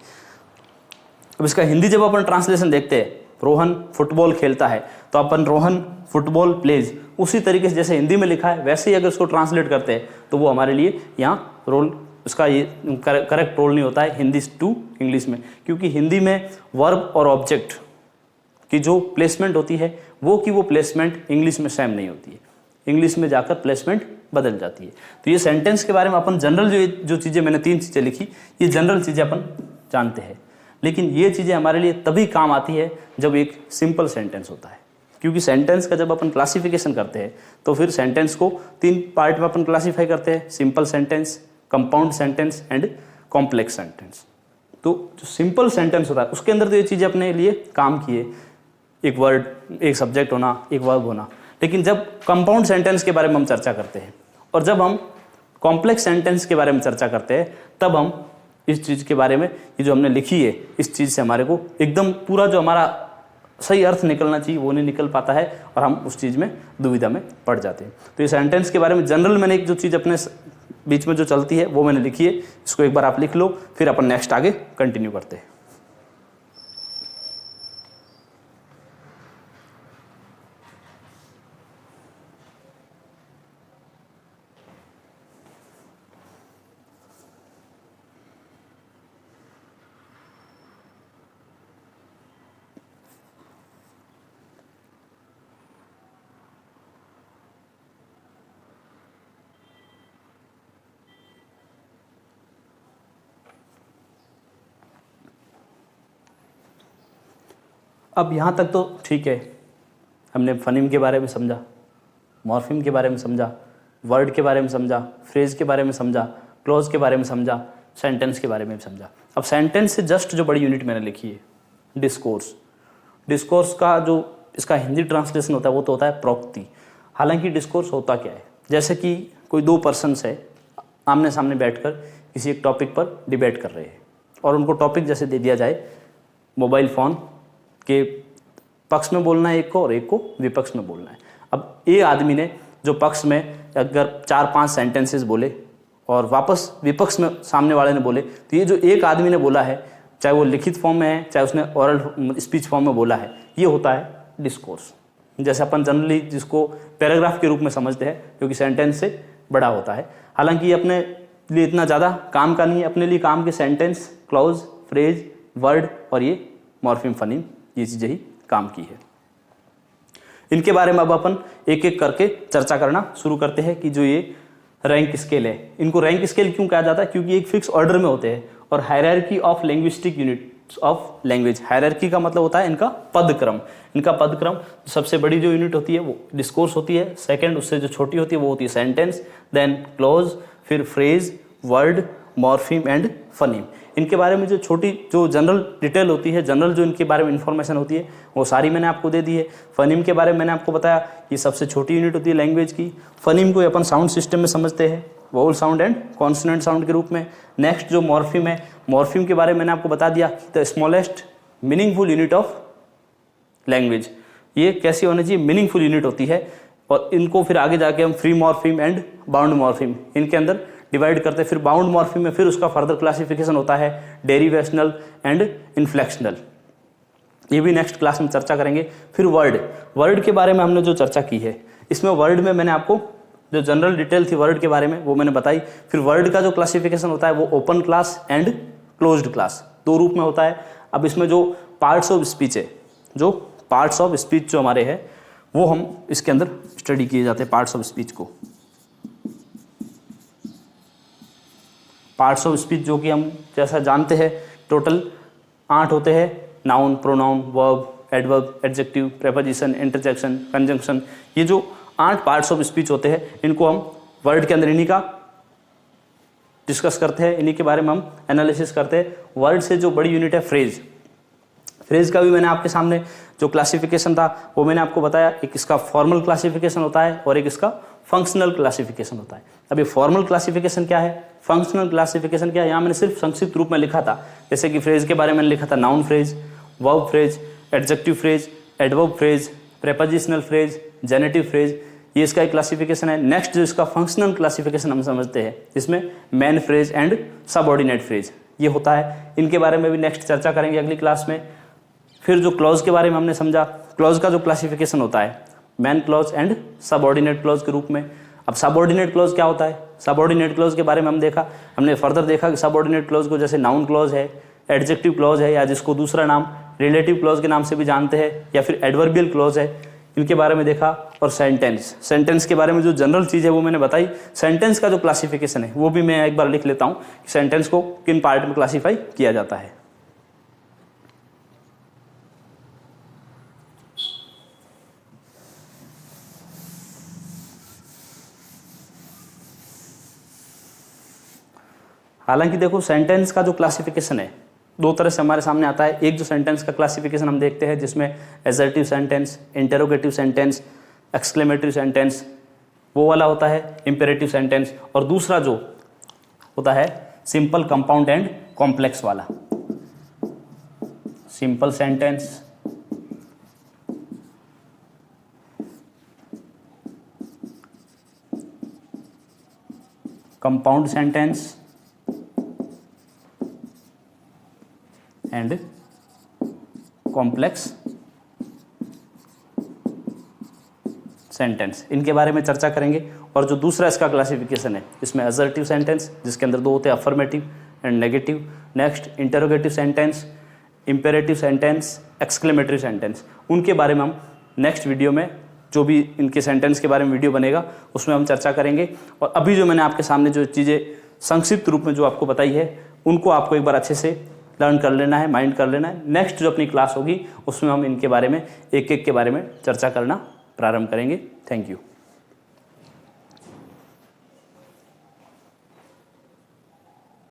अब इसका हिंदी जब अपन ट्रांसलेशन देखते हैं, रोहन फुटबॉल खेलता है, तो अपन रोहन फुटबॉल प्लेज, उसी तरीके से जैसे हिंदी में लिखा है वैसे ही अगर उसको ट्रांसलेट करते हैं तो वो हमारे लिए यहाँ रोल, उसका ये करेक्ट रोल नहीं होता है हिंदी टू इंग्लिश में, क्योंकि हिंदी में वर्ब और ऑब्जेक्ट की जो प्लेसमेंट होती है वो की वो प्लेसमेंट इंग्लिश में सेम नहीं होती है, इंग्लिश में जाकर प्लेसमेंट बदल जाती है। तो ये सेंटेंस के बारे में अपन जनरल जो चीज़ें मैंने 3 चीज़ें लिखी, ये जनरल चीज़ें अपन जानते हैं, लेकिन ये चीज़ें हमारे लिए तभी काम आती है जब एक सिंपल सेंटेंस होता है, क्योंकि सेंटेंस का जब अपन क्लासिफिकेशन करते हैं तो फिर सेंटेंस को 3 पार्ट में अपन क्लासीफाई करते हैं, simple sentence, compound sentence and complex sentence. तो जो सिंपल सेंटेंस होता है उसके अंदर तो ये चीज़ें अपने लिए काम किए, एक वर्ड, एक सब्जेक्ट होना, एक वर्ब होना, लेकिन जब कंपाउंड सेंटेंस के बारे में हम चर्चा करते हैं और जब हम कॉम्प्लेक्स सेंटेंस के बारे में चर्चा करते हैं तब हम इस चीज़ के बारे में, ये जो हमने लिखी है, इस चीज़ से हमारे को एकदम पूरा जो हमारा सही अर्थ निकलना चाहिए वो नहीं निकल पाता है और हम उस चीज़ में दुविधा में पड़ जाते हैं। तो ये सेंटेंस के बारे में जनरल मैंने एक जो चीज़ अपने बीच में जो चलती है वो मैंने लिखी है, इसको एक बार आप लिख लो, फिर अपन नेक्स्ट आगे कंटिन्यू करते हैं। अब यहाँ तक तो ठीक है, हमने फनीम के बारे में समझा, मॉर्फिम के बारे में समझा, वर्ड के बारे में समझा, फ्रेज के बारे में समझा, क्लॉज के बारे में समझा, सेंटेंस के बारे में भी समझा। अब सेंटेंस से जस्ट जो बड़ी यूनिट मैंने लिखी है डिस्कोर्स, डिस्कोर्स का जो इसका हिंदी ट्रांसलेशन होता है वो तो होता है प्रोक्ति। हालांकि डिस्कोर्स होता क्या है, जैसे कि कोई दो पर्सन्स है आमने सामने बैठकर किसी एक टॉपिक पर डिबेट कर रहे हैं और उनको टॉपिक जैसे दे दिया जाए मोबाइल फ़ोन के पक्ष में बोलना है एक को और एक को विपक्ष में बोलना है। अब एक आदमी ने जो पक्ष में अगर 4-5 सेंटेंसेस बोले और वापस विपक्ष में सामने वाले ने बोले, तो ये जो एक आदमी ने बोला है, चाहे वो लिखित फॉर्म में है चाहे उसने ओरल स्पीच फॉर्म में बोला है, ये होता है डिस्कोर्स। जैसे अपन जनरली जिसको पैराग्राफ के रूप में समझते हैं, क्योंकि सेंटेंस से बड़ा होता है। हालांकि ये अपने लिए इतना ज़्यादा काम का नहीं है, अपने लिए काम के सेंटेंस, क्लॉज, फ्रेज, वर्ड और ये मॉर्फिम, फनीम, ये चीज़ें ही काम की है। इनके बारे में अब अपन एक एक करके चर्चा करना शुरू करते हैं कि जो ये रैंक स्केल है, इनको रैंक स्केल क्यों कहा जाता है, क्योंकि एक फिक्स ऑर्डर में होते हैं। और hierarchy of linguistic units of language, hierarchy का मतलब होता है इनका पदक्रम। इनका पदक्रम सबसे बड़ी जो यूनिट होती है वो डिस्कोर्स होती है, सेकंड उससे जो छोटी होती है वो होती है सेंटेंस, देन क्लॉज, फिर phrase, word, morpheme and phoneme. इनके बारे में जो छोटी जो जनरल डिटेल होती है, जनरल जो इनके बारे में इंफॉर्मेशन होती है वो सारी मैंने आपको दे दी है। फनीम के बारे में मैंने आपको बताया कि सबसे छोटी यूनिट होती है लैंग्वेज की। फनीम को अपन साउंड सिस्टम में समझते हैं, vowel sound and consonant sound के रूप में। नेक्स्ट जो मॉर्फिम है, मॉर्फिम के बारे में मैंने आपको बता दिया the smallest meaningful unit of language, ये कैसी होनी चाहिए, मीनिंगफुल यूनिट होती है। और इनको फिर आगे जाके हम free morpheme and bound morpheme इनके अंदर डिवाइड करते हैं। फिर बाउंड मॉर्फिम में फिर उसका फर्दर क्लासिफिकेशन होता है डेरिवेशनल एंड इन्फ्लेक्शनल, ये भी नेक्स्ट क्लास में चर्चा करेंगे। फिर वर्ड, वर्ड के बारे में हमने जो चर्चा की है, इसमें वर्ड में मैंने आपको जो जनरल डिटेल थी वर्ड के बारे में वो मैंने बताई। फिर वर्ड का जो क्लासिफिकेशन होता है वो open class and closed class, दो रूप में होता है। अब इसमें जो पार्ट्स ऑफ स्पीच है, जो पार्ट्स ऑफ स्पीच जो हमारे हैं वो हम इसके अंदर स्टडी किए जाते हैं। पार्ट्स ऑफ स्पीच को, पार्ट्स ऑफ स्पीच जो कि हम जैसा जानते हैं टोटल 8 होते हैं, noun, pronoun, verb, adverb, adjective, preposition, interjection, conjunction. ये जो 8 पार्ट्स ऑफ स्पीच होते हैं इनको हम वर्ड के अंदर इन्हीं का डिस्कस करते हैं, इन्हीं के बारे में हम एनालिसिस करते हैं। वर्ड से जो बड़ी यूनिट है फ्रेज, फ्रेज का भी मैंने आपके सामने जो क्लासिफिकेशन था वो मैंने आपको बताया। एक इसका फॉर्मल क्लासिफिकेशन होता है और एक इसका फंक्शनल क्लासिफिकेशन होता है। अब ये फॉर्मल क्लासिफिकेशन क्या है, फंक्शनल क्लासिफिकेशन क्या है, यहाँ मैंने सिर्फ संक्षिप्त रूप में लिखा था। जैसे कि फ्रेज के बारे में मैंने लिखा था noun phrase, verb phrase, adjective phrase, adverb phrase, prepositional phrase, generative phrase, ये इसका एक क्लासिफिकेशन है। नेक्स्ट जो इसका फंक्शनल क्लासिफिकेशन हम समझते हैं, इसमें main phrase and subordinate phrase ये होता है। इनके बारे में भी नेक्स्ट चर्चा करेंगे अगली क्लास में। फिर जो क्लॉज के बारे में हमने समझा, क्लॉज का जो क्लासिफिकेशन होता है man clause and subordinate clause के रूप में। अब सबऑर्डिनेट क्लॉज क्या होता है, सबऑर्डिनेट क्लॉज के बारे में हमने फर्दर देखा कि सबऑर्डिनेट क्लॉज को जैसे नाउन क्लॉज है, एडजेक्टिव क्लॉज है, या जिसको दूसरा नाम रिलेटिव क्लॉज के नाम से भी जानते हैं, या फिर एडवर्बियल क्लॉज है, इनके बारे में देखा। और सेंटेंस, सेंटेंस के बारे में जो जनरल चीज़ है वो मैंने बताई। सेंटेंस का जो क्लासिफिकेशन है वो भी मैं एक बार लिख लेता हूँ कि सेंटेंस को किन पार्ट में क्लासीफाई किया जाता है। हालांकि देखो सेंटेंस का जो क्लासिफिकेशन है दो तरह से हमारे सामने आता है। एक जो सेंटेंस का क्लासिफिकेशन हम देखते हैं जिसमें assertive sentence, interrogative sentence, exclamatory sentence, वो वाला होता है इंपेरेटिव सेंटेंस। और दूसरा जो होता है सिंपल, कंपाउंड एंड कॉम्प्लेक्स वाला। Simple sentence, compound sentence and complex sentence, इनके बारे में चर्चा करेंगे। और जो दूसरा इसका क्लासिफिकेशन है इसमें असर्टिव सेंटेंस जिसके अंदर दो होते हैं affirmative and negative, next interrogative sentence, imperative sentence, exclamatory sentence, उनके बारे में हम नेक्स्ट वीडियो में जो भी इनके सेंटेंस के बारे में वीडियो बनेगा उसमें हम चर्चा करेंगे। और अभी जो मैंने आपके सामने जो चीज़ें संक्षिप्त रूप में जो आपको बताई है उनको आपको एक बार अच्छे से लर्न कर लेना है, माइंड कर लेना है। नेक्स्ट जो अपनी क्लास होगी उसमें हम इनके बारे में एक एक के बारे में चर्चा करना प्रारंभ करेंगे। Thank you.